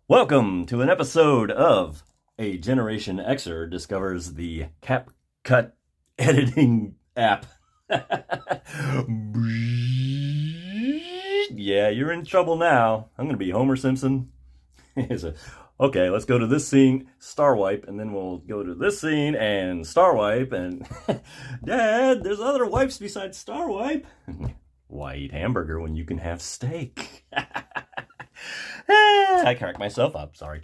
Welcome to an episode of A Generation Xer Discovers the CapCut Editing App. Yeah, you're in trouble now. I'm going to be Homer Simpson. Okay, let's go to this scene, star wipe, and then we'll go to this scene and star wipe, and Dad, there's other wipes besides star wipe. Why eat hamburger when you can have steak? I cracked myself up, sorry.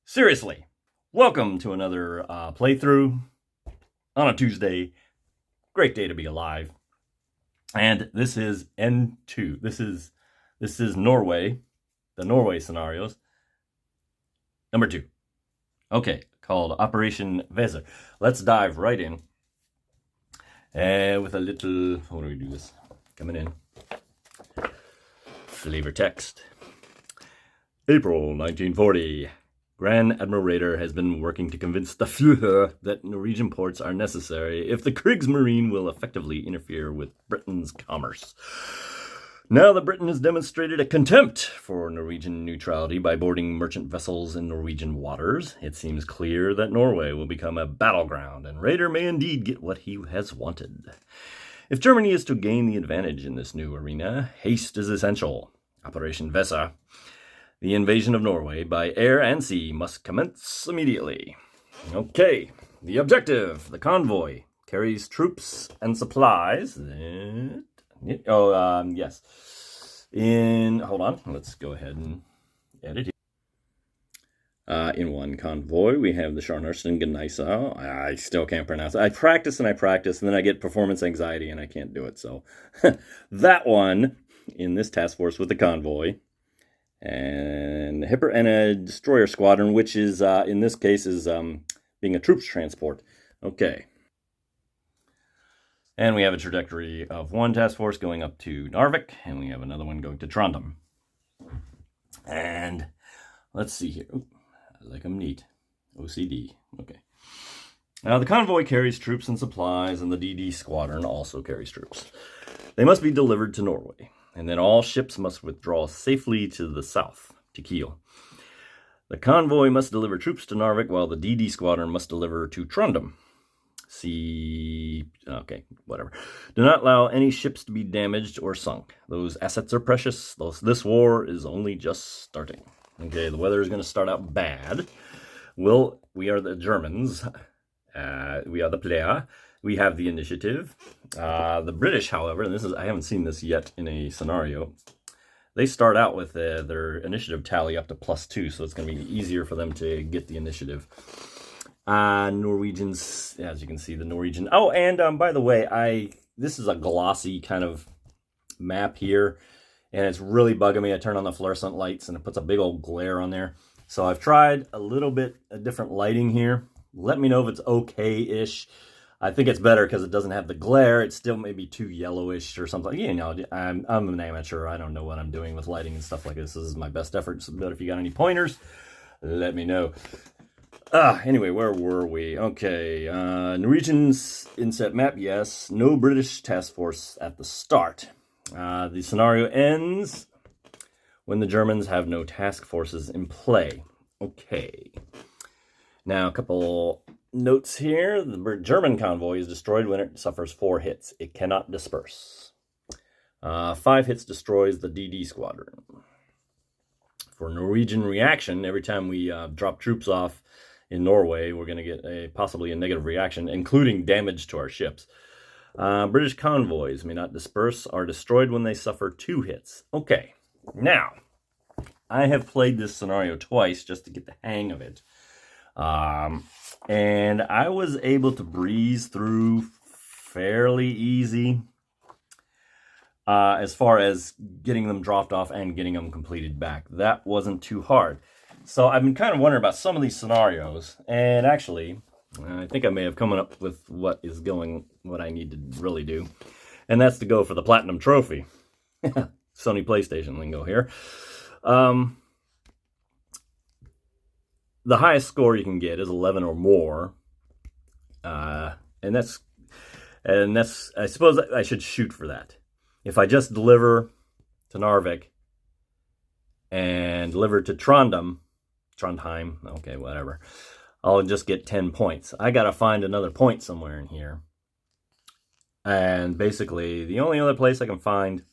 Seriously, welcome to another playthrough on a Tuesday. Great day to be alive. And this is N2. This is Norway, the Norway scenarios. Number 2. Okay, called Operation Weser. Let's dive right in. With a little, how do we do this? Coming in. Flavor text. April 1940. Grand Admiral Raeder has been working to convince the Führer that Norwegian ports are necessary if the Kriegsmarine will effectively interfere with Britain's commerce. Now that Britain has demonstrated a contempt for Norwegian neutrality by boarding merchant vessels in Norwegian waters, it seems clear that Norway will become a battleground, and Raeder may indeed get what he has wanted. If Germany is to gain the advantage in this new arena, haste is essential. Operation Weser, the invasion of Norway by air and sea, must commence immediately. Okay, the objective. The convoy carries troops and supplies. Yes. Hold on, let's go ahead and edit it. In one convoy, we have the Scharnhorsten Geneisa. I still can't pronounce it. I practice, and then I get performance anxiety, and I can't do it. So that one in this task force with the convoy. And a destroyer squadron, which is, in this case, is being a troops transport. Okay. And we have a trajectory of one task force going up to Narvik, and we have another one going to Trondheim. And let's see here. Ooh, I like them neat. OCD. Okay. Now, the convoy carries troops and supplies, and the DD squadron also carries troops. They must be delivered to Norway, and then all ships must withdraw safely to the south, to Kiel. The convoy must deliver troops to Narvik, while the DD squadron must deliver to Trondheim. Okay, whatever. Do not allow any ships to be damaged or sunk. Those assets are precious. This war is only just starting. Okay, the weather is going to start out bad. We are the Germans. We are the player. We have the initiative. The British, however, and I haven't seen this yet in a scenario, they start out with their initiative tally up to +2, so it's going to be easier for them to get the initiative. Norwegians, as you can see, the Norwegian. Oh, and by the way, this is a glossy kind of map here, and it's really bugging me. I turn on the fluorescent lights, and it puts a big old glare on there. So I've tried a little bit of different lighting here. Let me know if it's okay-ish. I think it's better because it doesn't have the glare. It's still maybe too yellowish or something. You know, I'm an amateur. I don't know what I'm doing with lighting and stuff like this. This is my best efforts. But if you got any pointers, let me know. Anyway, where were we? Okay, Norwegians inset map, yes. No British task force at the start. The scenario ends when the Germans have no task forces in play. Okay. Now, a couple notes here. The German convoy is destroyed when it suffers 4 hits. It cannot disperse. 5 hits destroys the DD squadron. For Norwegian reaction, every time we drop troops off in Norway, we're going to get possibly a negative reaction, including damage to our ships. British convoys may not disperse, are destroyed when they suffer 2 hits. Okay, now, I have played this scenario twice just to get the hang of it. And I was able to breeze through fairly easy as far as getting them dropped off and getting them completed back. That wasn't too hard. So I've been kind of wondering about some of these scenarios, and actually, I think I may have come up with what I need to really do, and that's to go for the Platinum Trophy. Sony PlayStation lingo here. The highest score you can get is 11 or more, and that's I suppose I should shoot for that. If I just deliver to Narvik and deliver it to Trondheim, okay, whatever, I'll just get 10 points. I gotta find another point somewhere in here. And basically, the only other place I can find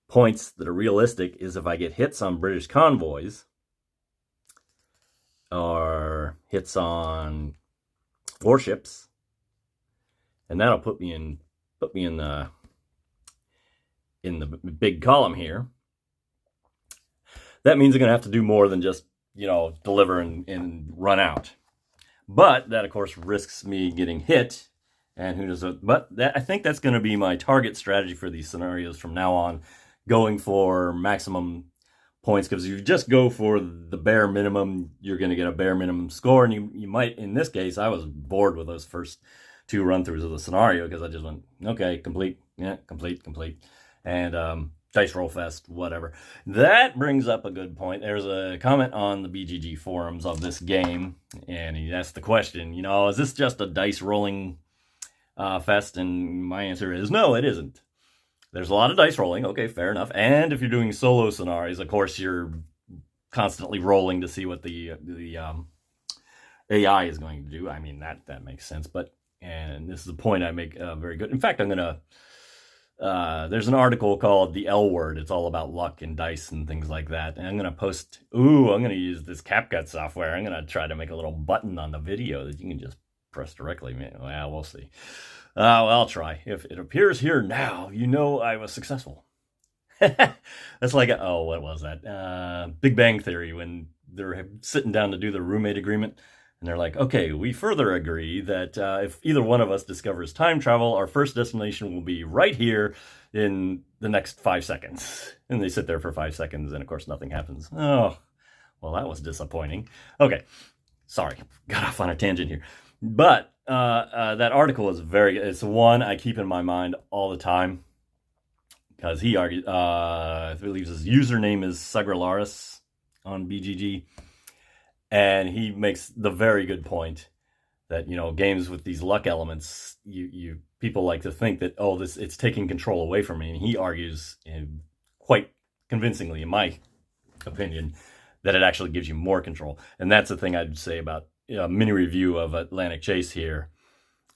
points that are realistic is if I get hits on British convoys or hits on warships, and that'll put me in the big column here. That means I'm gonna have to do more than just, you know, deliver and run out. But that, of course, risks me getting hit, and who knows. But I think that's going to be my target strategy for these scenarios from now on, going for maximum points, because if you just go for the bare minimum, you're going to get a bare minimum score, and you might, in this case, I was bored with those first 2 run-throughs of the scenario, because I just went, okay, complete, yeah, complete, and dice roll fest, whatever. That brings up a good point. There's a comment on the BGG forums of this game, and he asked the question, you know, is this just a dice rolling fest? And my answer is no, it isn't. There's a lot of dice rolling, okay, fair enough. And if you're doing solo scenarios, of course, you're constantly rolling to see what the AI is going to do. I mean, that makes sense. But, and this is a point I make very good. In fact, I'm gonna there's an article called The L Word. It's all about luck and dice and things like that. And I'm going to post, I'm going to use this CapCut software. I'm going to try to make a little button on the video that you can just press directly. Well, we'll see. Well, I'll try. If it appears here now, you know I was successful. That's like, what was that? Big Bang Theory, when they're sitting down to do the roommate agreement. And they're like, okay, we further agree that if either one of us discovers time travel, our first destination will be right here in the next 5 seconds. And they sit there for 5 seconds, and of course nothing happens. Oh, well, that was disappointing. Okay, sorry, got off on a tangent here. But that article is it's one I keep in my mind all the time, because he argued, I believe his username is Sagralaris on BGG. And he makes the very good point that, you know, games with these luck elements, people like to think that, it's taking control away from me. And he argues, quite convincingly, in my opinion, that it actually gives you more control. And that's the thing I'd say about a mini review of Atlantic Chase here,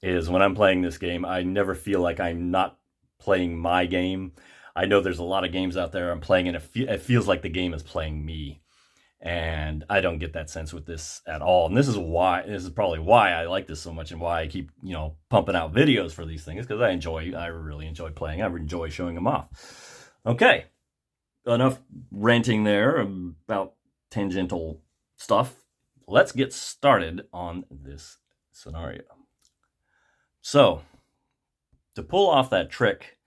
is when I'm playing this game, I never feel like I'm not playing my game. I know there's a lot of games out there I'm playing, and it feels like the game is playing me. And I don't get that sense with this at all. And this is probably why I like this so much, and why I keep, you know, pumping out videos for these things, because I really enjoy playing. I enjoy showing them off. Okay, enough ranting there about tangential stuff. Let's get started on this scenario. So, to pull off that trick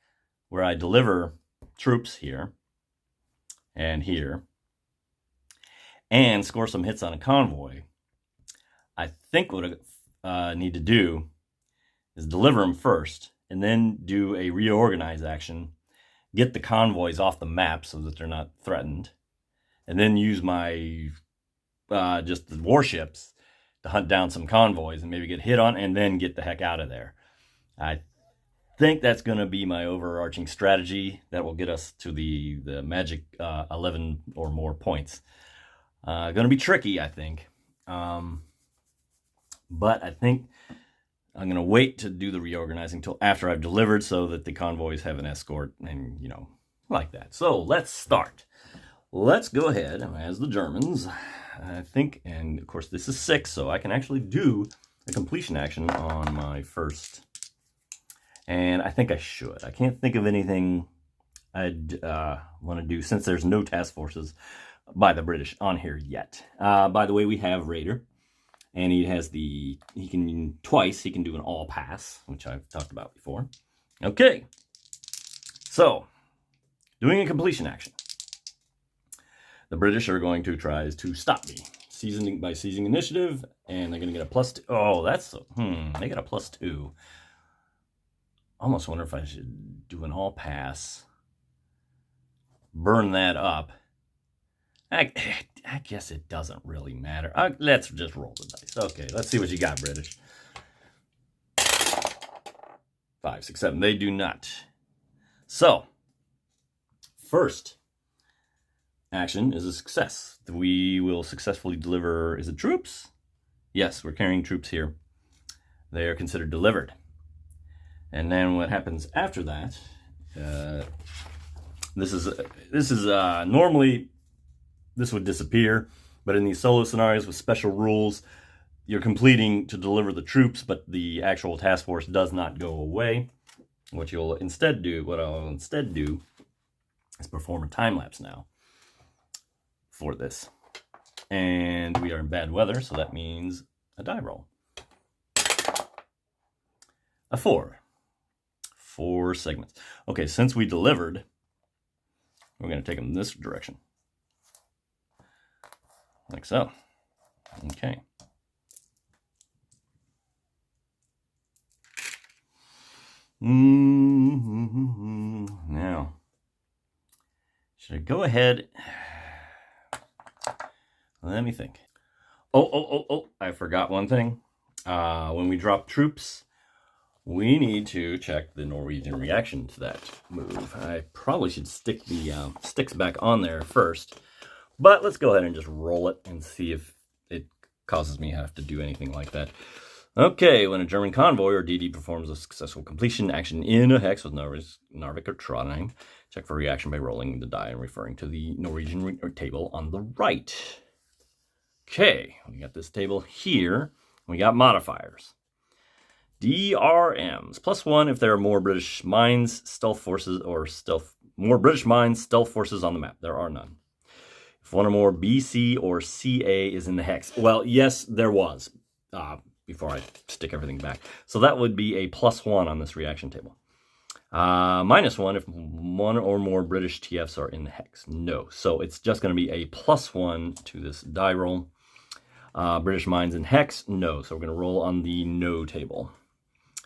where I deliver troops here and here, and score some hits on a convoy, I think what I need to do is deliver them first, and then do a reorganize action, get the convoys off the map so that they're not threatened, and then use my just the warships to hunt down some convoys and maybe get hit on, and then get the heck out of there. I think that's going to be my overarching strategy that will get us to the magic 11 or more points. Going to be tricky, I think. But I think I'm going to wait to do the reorganizing till after I've delivered, so that the convoys have an escort, and, you know, like that. So let's start. Let's go ahead as the Germans, I think. And of course, this is 6, so I can actually do a completion action on my first. And I think I should. I can't think of anything I'd want to do, since there's no task forces by the British on here yet. By the way, we have Raider, and he can do an all pass, which I've talked about before. Okay, so doing a completion action. The British are going to try to stop me by seizing initiative, and they're going to get a +2. Oh, that's they get a +2. Almost wonder if I should do an all pass, burn that up. I guess it doesn't really matter. Let's just roll the dice. Okay, let's see what you got, British. 5, 6, 7. They do not. So, first action is a success. We will successfully deliver, is it troops? Yes, we're carrying troops here. They are considered delivered. And then what happens after that, this is normally this would disappear, but in these solo scenarios with special rules, you're completing to deliver the troops, but the actual task force does not go away. What I'll instead do is perform a time lapse now for this. And we are in bad weather, so that means a die roll. A 4. 4 segments. Okay, since we delivered, we're going to take them this direction. Like so. Okay. Now, should I go ahead? Let me think. Oh, I forgot one thing. When we drop troops, we need to check the Norwegian reaction to that move. I probably should stick the sticks back on there first, but let's go ahead and just roll it and see if it causes me to have to do anything like that. Okay, when a German convoy or DD performs a successful completion action in a hex with Narvik or Trondheim, check for reaction by rolling the die and referring to the Norwegian table on the right. Okay, we got this table here. We got modifiers. DRMs, +1 if there are more British mines, stealth forces, or more British mines, stealth forces on the map. There are none. If one or more BC or CA is in the hex. Well, yes, there was, before I stick everything back. So that would be a +1 on this reaction table. -1 if one or more British TFs are in the hex. No. So it's just going to be a +1 to this die roll. British mines in hex? No. So we're going to roll on the no table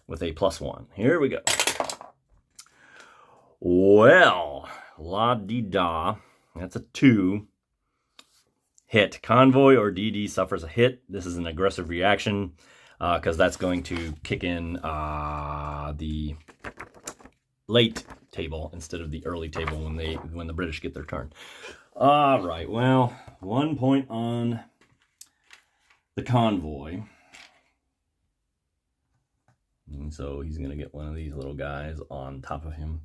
with a +1. Here we go. Well, la-di-da. That's a 2. Hit. Convoy or DD suffers a hit. This is an aggressive reaction because that's going to kick in the late table instead of the early table when the British get their turn. All right. Well, 1 point on the convoy. And so he's going to get one of these little guys on top of him.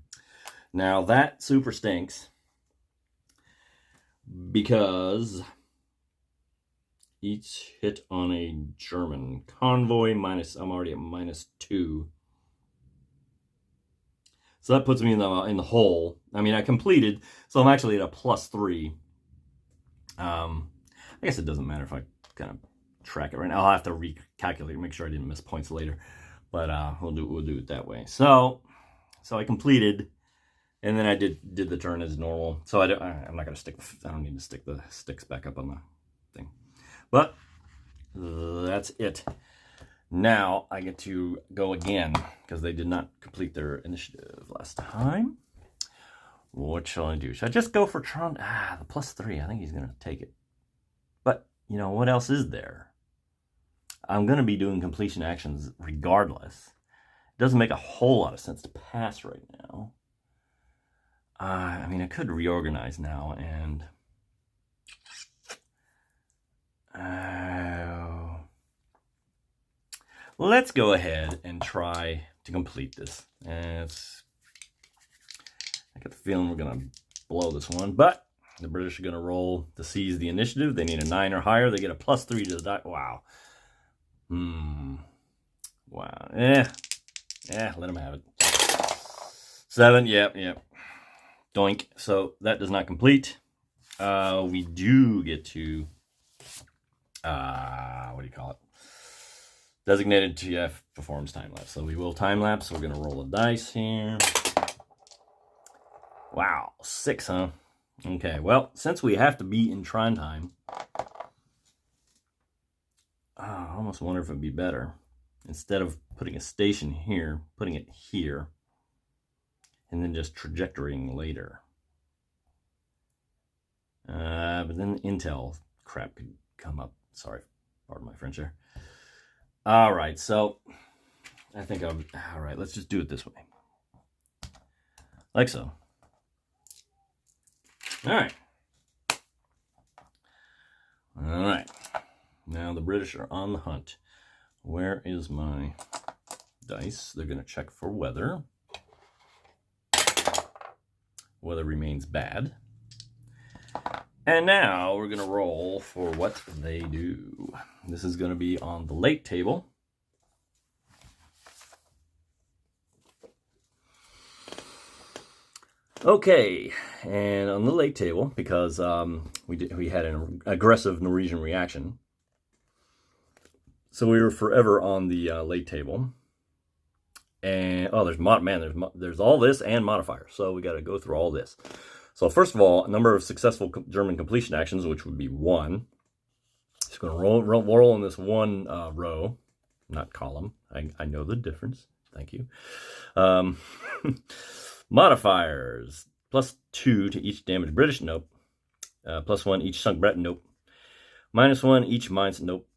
Now that super stinks because each hit on a German convoy I'm already at -2. So that puts me in the hole. I mean, I completed, so I'm actually at a +3. I guess it doesn't matter if I kind of track it right now. I'll have to recalculate, make sure I didn't miss points later. But we'll do it that way. So I completed, and then I did the turn as normal. So I'm not gonna I don't need to stick the sticks back up on the thing. But that's it. Now I get to go again because they did not complete their initiative last time. What shall I do? Should I just go for Tron? The +3. I think he's gonna take it. But you know what else is there? I'm going to be doing completion actions regardless. It doesn't make a whole lot of sense to pass right now. I mean, I could reorganize now and... let's go ahead and try to complete this. I get the feeling we're going to blow this one, but the British are going to roll to seize the initiative. They need a 9 or higher. They get a +3 to the die. Wow. Wow. Let them have it. 7. Yep. Doink. So that does not complete. We do get to what do you call it? Designated TF performs time lapse. So we will time lapse. We're gonna roll a dice here. Wow, 6, huh? Okay. Well, since we have to be in Trondheim. I almost wonder if it'd be better, instead of putting a station here, putting it here, and then just trajectorying later. But then intel crap could come up. Sorry, pardon my French there. All right, so I think all right, let's just do it this way. Like so. All right. the British are on the hunt. Where is my dice? They're going to check for weather. Weather remains bad. And now we're going to roll for what they do. This is going to be on the late table. Okay, and on the late table, because we had an aggressive Norwegian reaction, so we were forever on the late table. And there's all this and modifiers, so we got to go through all this. So first of all, a number of successful German completion actions, which would be 1. Just going to roll in this one row, not column. I know the difference. Thank you. Modifiers, +2 to each damaged British nope, +1 each sunk Breton nope, -1 each mines nope,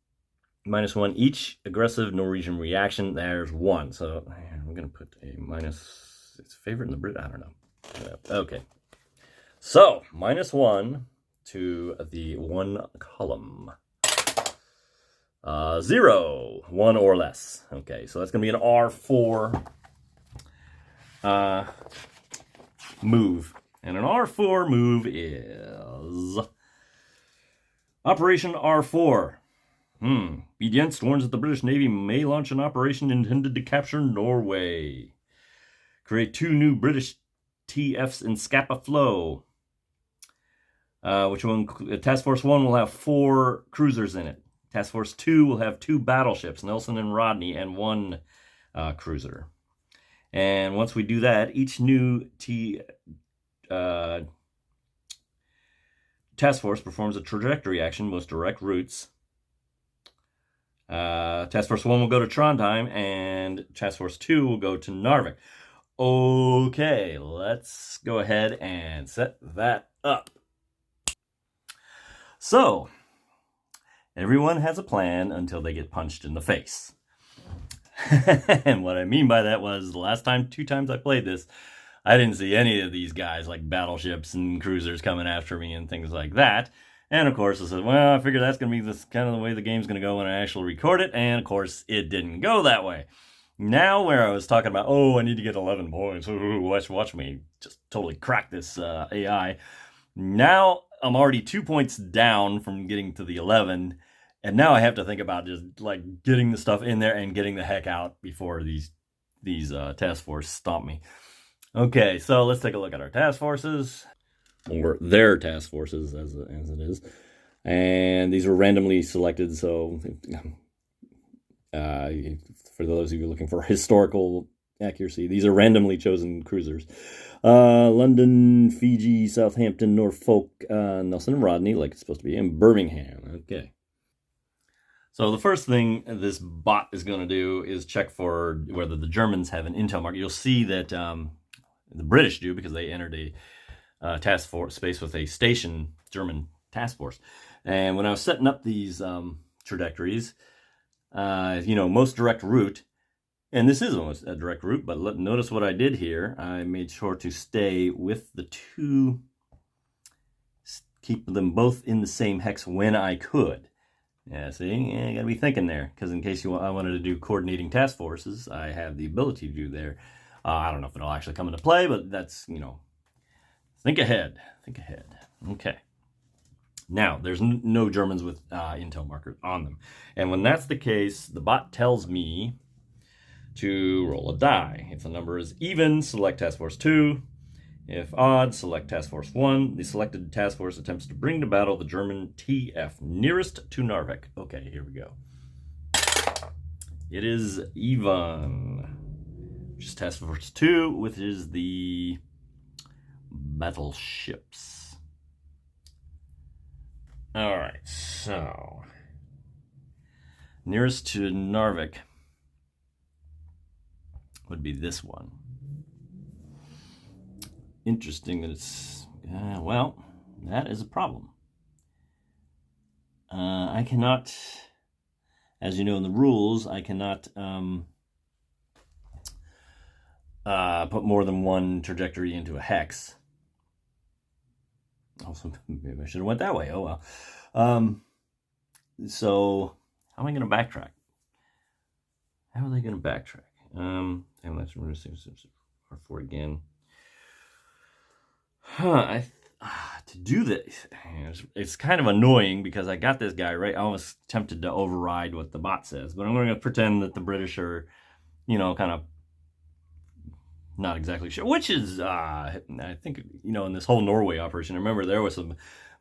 -1 each aggressive Norwegian reaction. There's 1. So I'm going to put a minus. It's favorite in the Brit. I don't know. Okay. So -1 to the 1 column. 0, 1 or less. Okay, so that's going to be an R4 move. And an R4 move is Operation R4. Bedienst warns that the British Navy may launch an operation intended to capture Norway. Create 2 new British TFs in Scapa Flow. Which one? Task Force 1 will have 4 cruisers in it. Task Force 2 will have 2 battleships, Nelson and Rodney, and 1 cruiser. And once we do that, each new task force performs a trajectory action, most direct routes. Task Force 1 will go to Trondheim, and Task Force 2 will go to Narvik. Okay, let's go ahead and set that up. So, everyone has a plan until they get punched in the face. And what I mean by that was the last 2 times I played this, I didn't see any of these guys like battleships and cruisers coming after me and things like that. And of course I said, well, I figure that's going to be this kind of the way the game's going to go when I actually record it. And of course it didn't go that way. Now where I was talking about, oh, I need to get 11 points. Ooh, watch me just totally crack this AI. Now I'm already 2 points down from getting to the 11. And now I have to think about just like getting the stuff in there and getting the heck out before these task forces stomp me. Okay, so let's take a look at our task forces, or their task forces as it is. And these were randomly selected, so for those of you looking for historical accuracy, these are randomly chosen cruisers. London, Fiji, Southampton, Norfolk, Nelson and Rodney, like it's supposed to be, and Birmingham. Okay. So the first thing this bot is going to do is check for whether the Germans have an intel marker. You'll see that the British do, because they entered a task force space with a station German task force. And when I was setting up these trajectories, most direct route, and this is almost a direct route, but notice what I did here. I made sure to stay with the 2, keep them both in the same hex when I could. Yeah, see, you gotta be thinking there, because in case I wanted to do coordinating task forces, I have the ability to do there. I don't know if it'll actually come into play, but that's, think ahead. Okay. Now, there's no Germans with intel markers on them. And when that's the case, the bot tells me to roll a die. If the number is even, select Task Force 2. If odd, select Task Force 1. The selected task force attempts to bring to battle the German TF nearest to Narvik. Okay, here we go. It is even, which is Task Force 2, which is the battleships. All right, so nearest to Narvik would be this one. Interesting that it's, well, that is a problem. I cannot, as you know in the rules, I cannot put more than 1 trajectory into a hex. Also, maybe I should have went that way. Oh well. So How am I going to backtrack? How are they going to backtrack? And let's R4 again. To do this, it's kind of annoying because I got this guy right. I was tempted to override what the bot says, but I'm going to pretend that the British are, kind of not exactly sure. Which is, I think, in this whole Norway operation, remember there was some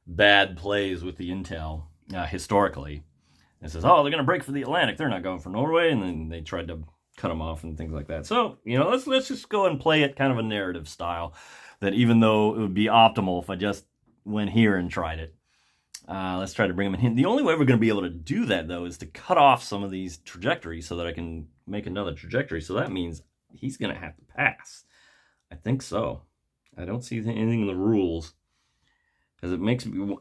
bad plays with the intel historically. It says, oh, they're going to break for the Atlantic. They're not going for Norway, and then they tried to cut them off and things like that. So, let's just go and play it kind of a narrative style. That even though it would be optimal if I just went here and tried it, let's try to bring them in. The only way we're going to be able to do that, though, is to cut off some of these trajectories so that I can make another trajectory. So that means he's going to have to pass. I think so. I don't see anything in the rules. Because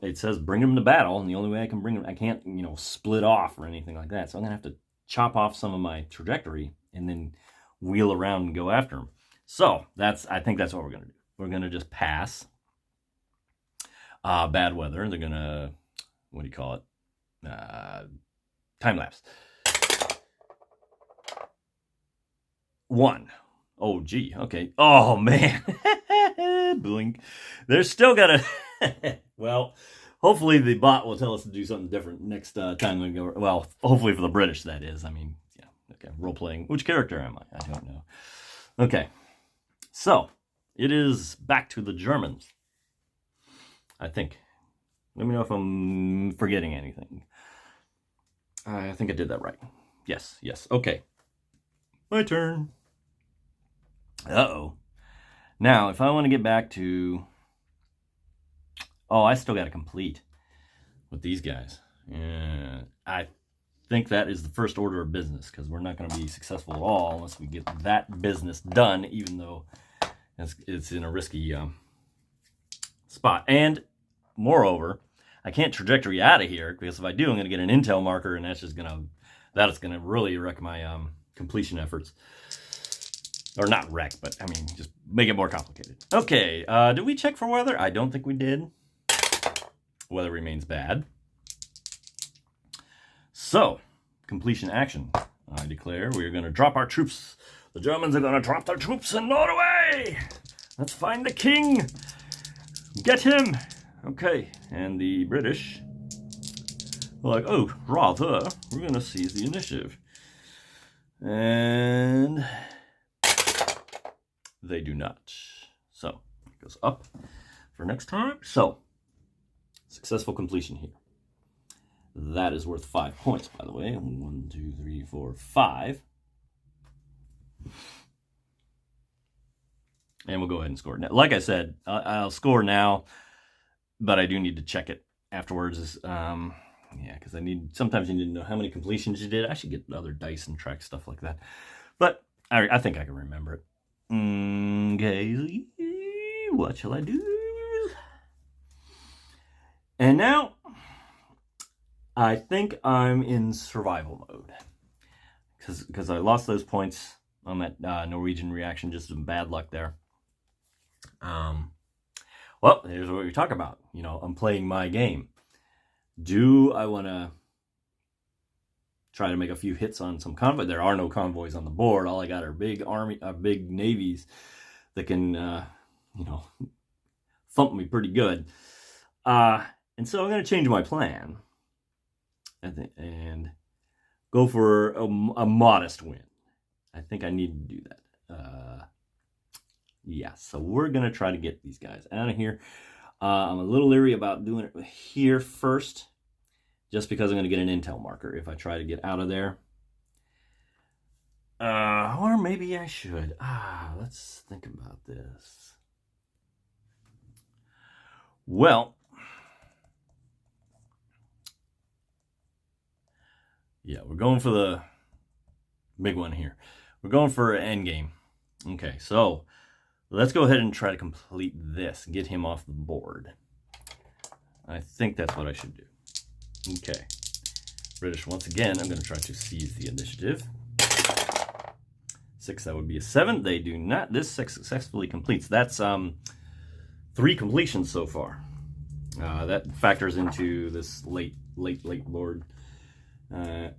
it says bring him to battle, and the only way I can bring him, I can't, split off or anything like that. So I'm going to have to chop off some of my trajectory and then wheel around and go after him. So I think that's what we're going to do. We're going to just pass bad weather. They're going to, what do you call it? Time lapse. 1. Oh, gee. Okay. Oh, man. Blink. They're still got to, well, hopefully the bot will tell us to do something different next time we go. Well, hopefully for the British, that is. I mean, yeah. Okay. Role playing. Which character am I? I don't know. Okay. So. It is back to the Germans, I think. Let me know if I'm forgetting anything. I think I did that right. Yes. Okay. My turn. Uh-oh. Now, if I want to get back to... Oh, I still got to complete with these guys. I think that is the first order of business, because we're not going to be successful at all unless we get that business done, even though... It's in a risky spot. And moreover, I can't trajectory out of here, because if I do, I'm going to get an intel marker, and that's going to really wreck my completion efforts. Or not wreck, but I mean, just make it more complicated. Okay, did we check for weather? I don't think we did. Weather remains bad. So, completion action. I declare we are going to drop our troops. The Germans are going to drop their troops in Norway. Let's find the king. Get him. Okay. And the British are like, oh, rather, we're going to seize the initiative. And they do not. So it goes up for next time. So successful completion here. That is worth 5 points, by the way. 1, 2, 3, 4, 5. And we'll go ahead and score. Now, like I said, I'll score now, but I do need to check it afterwards. Yeah, because sometimes you need to know how many completions you did. I should get other dice and track stuff like that. But I think I can remember it. Okay, what shall I do? And now, I think I'm in survival mode. Because I lost those points on that Norwegian reaction, just some bad luck there. Well, here's what we talk about. I'm playing my game. Do I want to try to make a few hits on some convoy? There are no convoys on the board. All I got are big navies that can, thump me pretty good. And so I'm going to change my plan and go for a modest win. I think I need to do that. Yeah, so we're going to try to get these guys out of here. I'm a little leery about doing it here first, just because I'm going to get an intel marker if I try to get out of there. Or maybe I should. Let's think about this. Well, yeah, we're going for the big one here. We're going for an endgame. Okay, so let's go ahead and try to complete this. Get him off the board. I think that's what I should do. Okay. British, once again, I'm going to try to seize the initiative. 6, that would be a 7. They do not. This successfully completes. That's 3 completions so far. That factors into this late board. Now,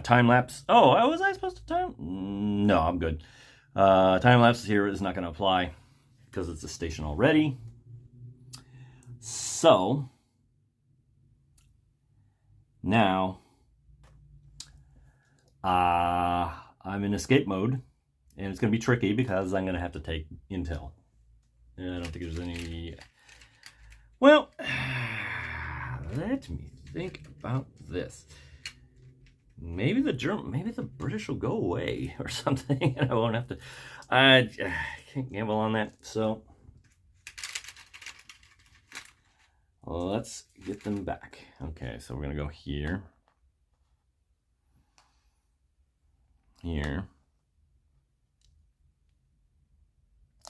time lapse. Oh, was I supposed to time? No, I'm good. Time lapse here is not going to apply because it's a station already. So, now, I'm in escape mode, and it's going to be tricky because I'm going to have to take intel. And I don't think there's any... Well, let me think about this. Maybe the British will go away or something, and I won't have to. I can't gamble on that. So let's get them back. Okay, so we're gonna go here, here,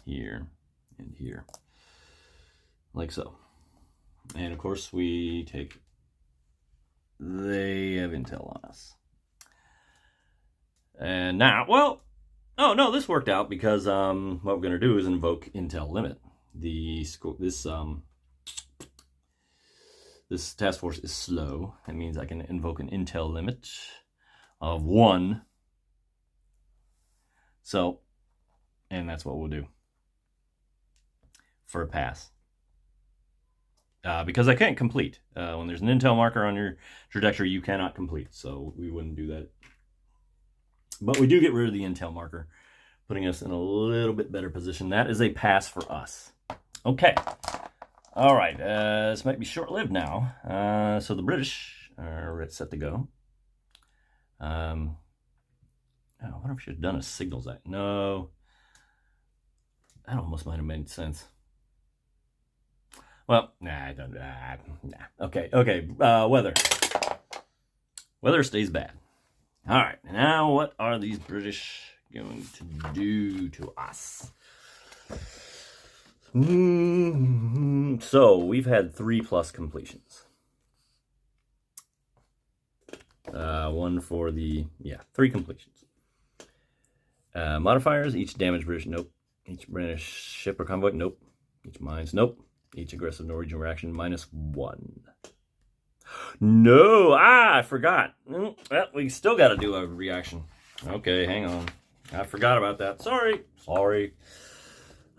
here, and here, like so. And of course, we take. They have intel on us. And now, well, oh no, this worked out because what we're gonna do is invoke intel limit. This task force is slow. That means I can invoke an intel limit of 1. So, and that's what we'll do for a pass. Because I can't complete. When there's an intel marker on your trajectory, you cannot complete. So we wouldn't do that. But we do get rid of the intel marker, putting us in a little bit better position. That is a pass for us. Okay. All right. This might be short-lived now. So the British are set to go. I wonder if I should have done a signals act. No. That almost might have made sense. Well, nah. Okay. Weather. Weather stays bad. All right. Now, what are these British going to do to us? So, we've had 3+ completions. 1 for the, 3 completions. Modifiers, each damaged British, nope. Each British ship or convoy, nope. Each mines, nope. Each aggressive Norwegian reaction, -1. No! I forgot. Well, we still got to do a reaction. Okay, hang on. I forgot about that. Sorry. All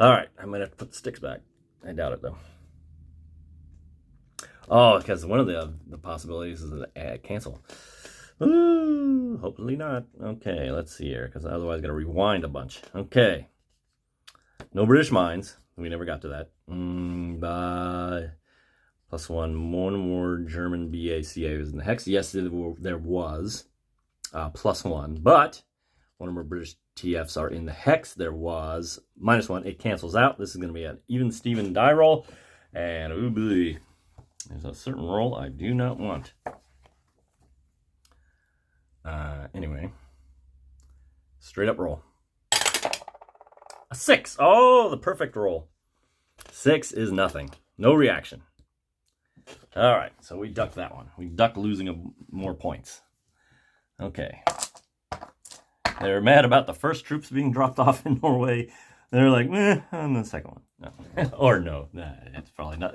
right, I'm going to have to put the sticks back. I doubt it, though. Oh, because one of the possibilities is a cancel. Ooh, hopefully not. Okay, let's see here, because otherwise I got to rewind a bunch. Okay. No British mines. We never got to that. By +1, more German BACA was in the hex. Yes, there was +1, but one or more British TFs are in the hex. There was -1. It cancels out. This is going to be an even Steven die roll, and oh boy, there's a certain roll I do not want. Anyway, straight up roll. A 6. Oh, the perfect roll. 6 is nothing. No reaction. All right, so we ducked that one. We ducked losing more points. Okay. They're mad about the first troops being dropped off in Norway. They're like, on the second one. No. Or no. That's probably not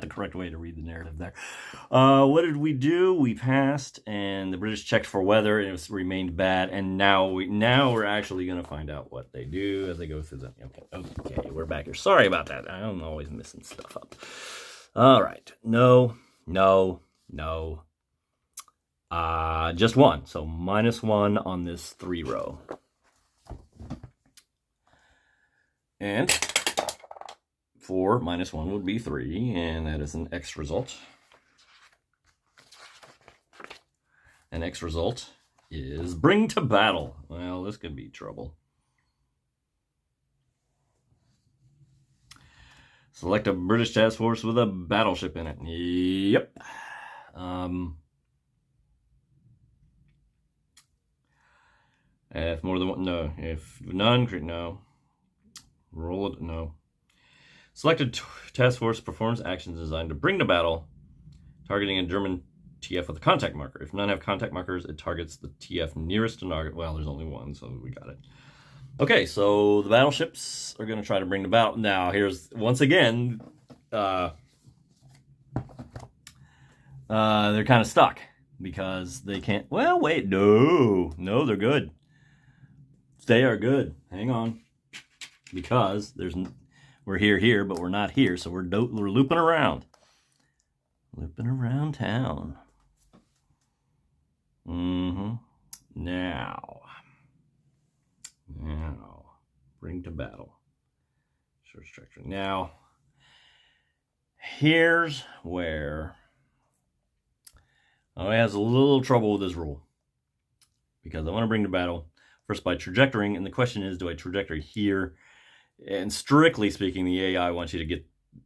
the correct way to read the narrative there. What did we do? We passed, and the British checked for weather, and it remained bad. And now we're actually going to find out what they do as they go through the... Okay, we're back here. Sorry about that. I'm always missing stuff up. All right. No. Just 1. So -1 on this 3 row. And 4 -1 would be 3, and that is an X result. An X result is bring to battle. Well, this could be trouble. Select a British task force with a battleship in it. Yep. If more than one, no. If none, no. Roll it, no. Selected task force performs actions designed to bring to battle, targeting a German TF with a contact marker. If none have contact markers, it targets the TF nearest to target. Well, there's only one, so we got it. Okay, so the battleships are going to try to bring the battle. Now, here's, once again, they're kind of stuck. because they can't. Well, wait, no, they're good. They are good. Hang on, because we're here, but we're not here, so we're looping around town. Now, bring to battle. Short structure. Now, here's where I have a little trouble with this rule, because I want to bring to battle first by trajectorying, and the question is, do I trajectory here? And strictly speaking, the AI wants you to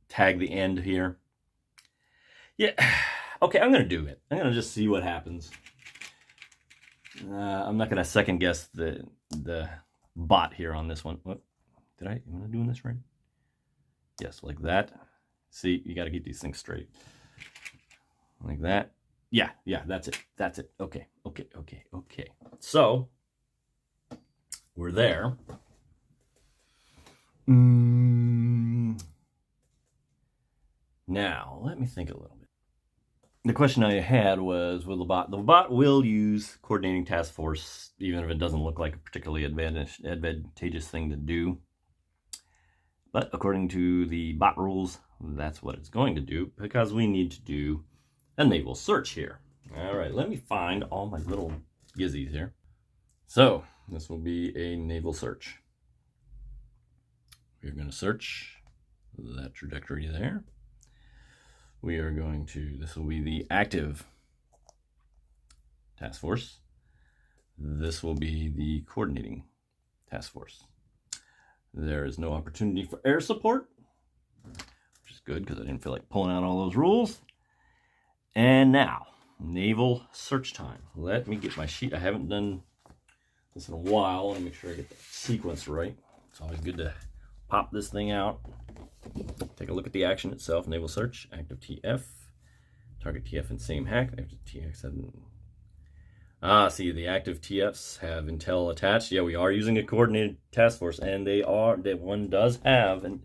tag the end here. Yeah, okay, I'm going to do it. I'm going to just see what happens. I'm not going to second guess the bot here on this one. What? Am I doing this right? Yes, like that. See, you got to keep these things straight. Like that. Yeah, that's it. Okay. So, we're there. Now, let me think a little bit. The question I had was, will the bot will use coordinating task force, even if it doesn't look like a particularly advantageous thing to do. But according to the bot rules, that's what it's going to do, because we need to do a naval search here. All right, let me find all my little gizzies here. So this will be a naval search. We're going to search that trajectory there. We are going to, this will be the active task force. This will be the coordinating task force. There is no opportunity for air support, which is good because I didn't feel like pulling out all those rules. And now, naval search time. Let me get my sheet. I haven't done this in a while. I want to make sure I get the sequence right. It's always good to pop this thing out. Take a look at the action itself. Naval search, active TF, target TF and same hack. Active TX see, the active TFs have intel attached. Yeah, we are using a coordinated task force, and that one does have an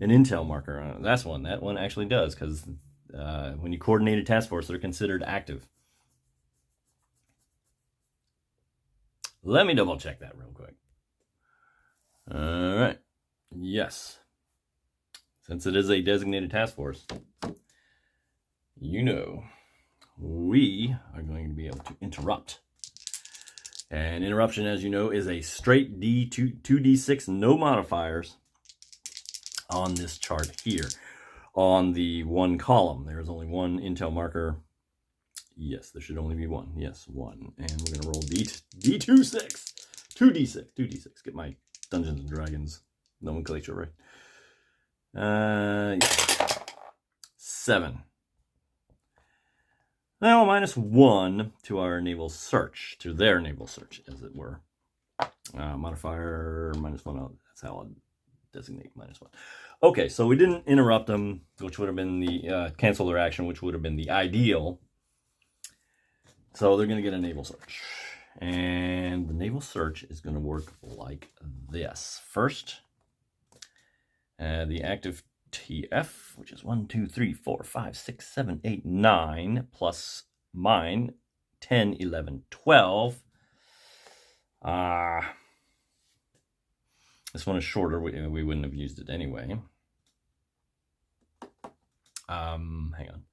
intel marker on it. That one actually does, because when you coordinate a task force, they're considered active. Let me double check that real quick. All right. Yes. Since it is a designated task force, we are going to be able to interrupt. And interruption, as you know, is a straight 2d6, no modifiers on this chart here. On the one column, there is only one intel marker. Yes, there should only be one. Yes, one. And we're going to roll D26. 2d6. Get my Dungeons and Dragons nomenclature right. 7. Now, -1 to our naval search, to their naval search, as it were. Modifier -1. That's how I'll designate -1. Okay, so we didn't interrupt them, which would have been the cancel their action, which would have been the ideal. So they're going to get a naval search. And the naval search is going to work like this. First, the active TF, which is 1, 2, 3, 4, 5, 6, 7, 8, 9, plus mine, 10, 11, 12. This one is shorter. We wouldn't have used it anyway. Hang on.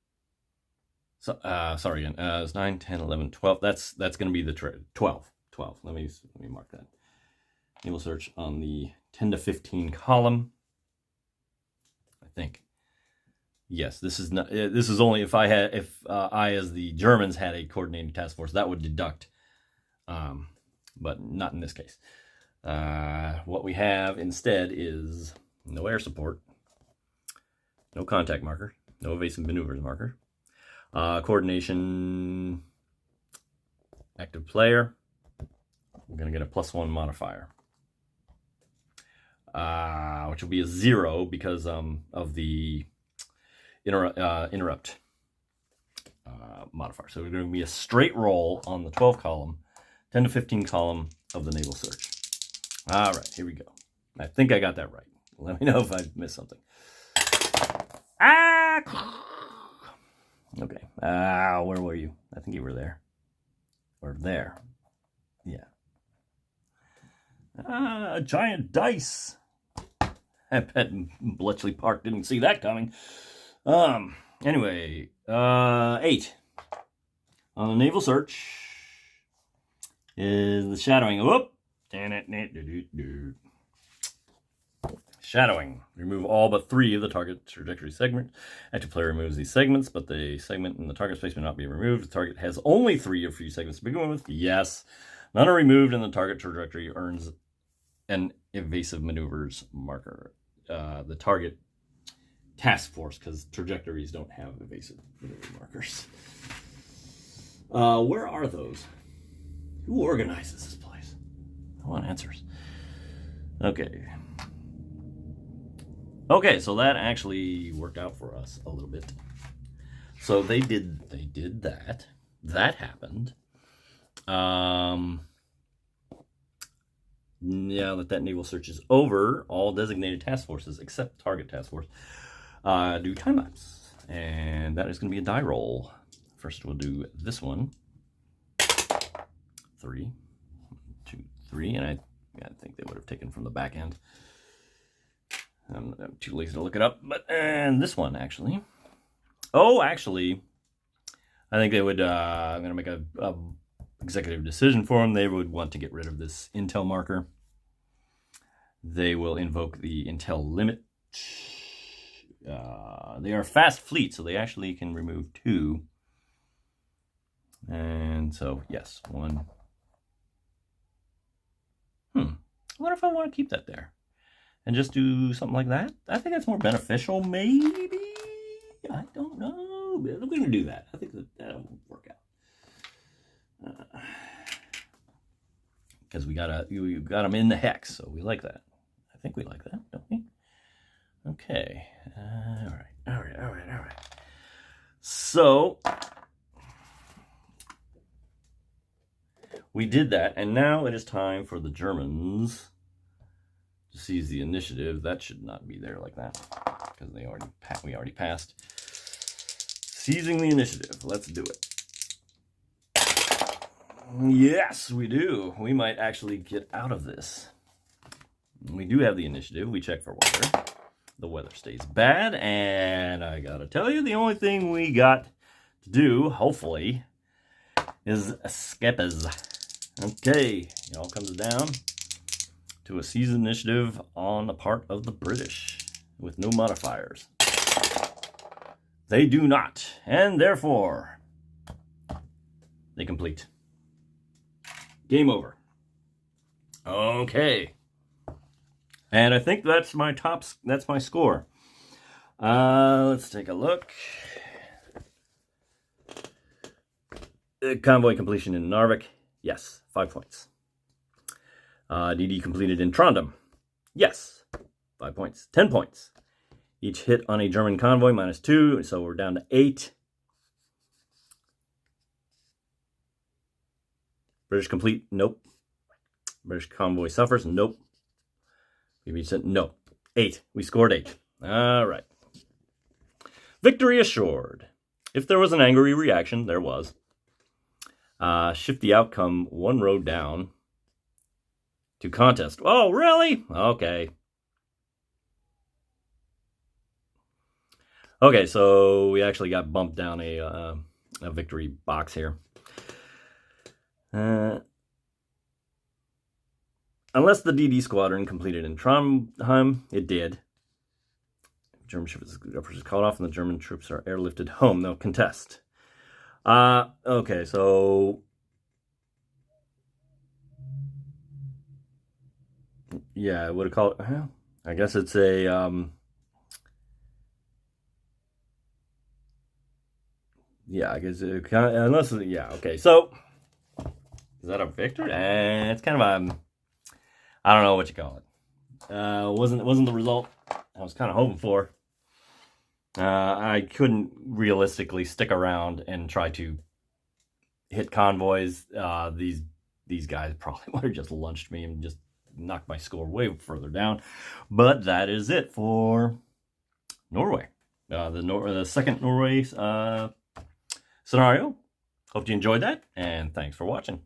So, sorry again. It's 9, 10, 11, 12. That's going to be the 12. Let me mark that. Naval search on the 10 to 15 column. I think. Yes, this is not. This is only if I, as the Germans, had a coordinated task force, that would deduct. But not in this case. What we have instead is no air support, no contact marker, no evasive maneuvers marker, coordination, active player. We're going to get a +1 modifier, which will be a 0 because of the interrupt modifier. So we're going to be a straight roll on the 12 column, 10 to 15 column of the naval search. All right, here we go. I think I got that right. Let me know if I missed something. Okay. Where were you? I think you were there. Or there. Yeah. Giant dice. I bet Bletchley Park didn't see that coming. Anyway, 8. On the naval search is the shadowing. Whoop! Shadowing. Remove all but 3 of the target trajectory segment. Active player removes these segments, but the segment in the target space may not be removed. The target has only 3 of 3 segments to begin with. Yes. None are removed, and the target trajectory earns an evasive maneuvers marker. The target task force, because trajectories don't have evasive maneuver markers. Where are those? Who organizes this place? I want answers. Okay. Okay, so that actually worked out for us a little bit. So they did that. That happened. Now that naval search is over, all designated task forces except target task force do time lapse, and that is going to be a die roll. First, we'll do this one. 3, 2, 3, and I think they would have taken from the back end. I'm too lazy to look it up, but and this one actually. Oh, actually, I think they would. I'm going to make a executive decision for them. They would want to get rid of this intel marker. They will invoke the intel limit. They are fast fleet, so they actually can remove 2. And so, yes, 1. What if I want to keep that there and just do something like that? I think that's more beneficial, maybe. I don't know. We're going to do that. I think that'll work out. Because we got them in the hex, so we like that. I think we like that, don't we? Okay. All right. So we did that, and now it is time for the Germans to seize the initiative. That should not be there like that because we already passed. Seizing the initiative. Let's do it. Yes, we do. We might actually get out of this. We do have the initiative. We check for weather. The weather stays bad, and I gotta tell you, the only thing we got to do, hopefully, is escapes. Okay, it all comes down to a seize initiative on the part of the British with no modifiers. They do not, and therefore, they complete. Game over. Okay. And I think that's my score. Let's take a look. Convoy completion in Narvik. Yes, 5 points. DD completed in Trondheim. Yes, 5 points. 10 points. Each hit on a German convoy, -2, so we're down to 8. British complete, nope. British convoy suffers, nope. BB said, no. 8. We scored 8. All right. Victory assured. If there was an angry reaction, there was. Shift the outcome 1 row down to contest. Oh, really? Okay. Okay, so we actually got bumped down a victory box here. Unless the DD squadron completed in Trondheim, it did. German ship is called off and the German troops are airlifted home. They'll contest. Okay, so yeah, I would have called. I guess it's a yeah, I guess it kind of, unless yeah, okay. So is that a victory? It's kind of a, I don't know what you call it. Wasn't the result I was kind of hoping for. I couldn't realistically stick around and try to hit convoys. These guys probably would have just lunched me and just knocked my score way further down. But that is it for Norway. The second Norway scenario. Hope you enjoyed that, and thanks for watching.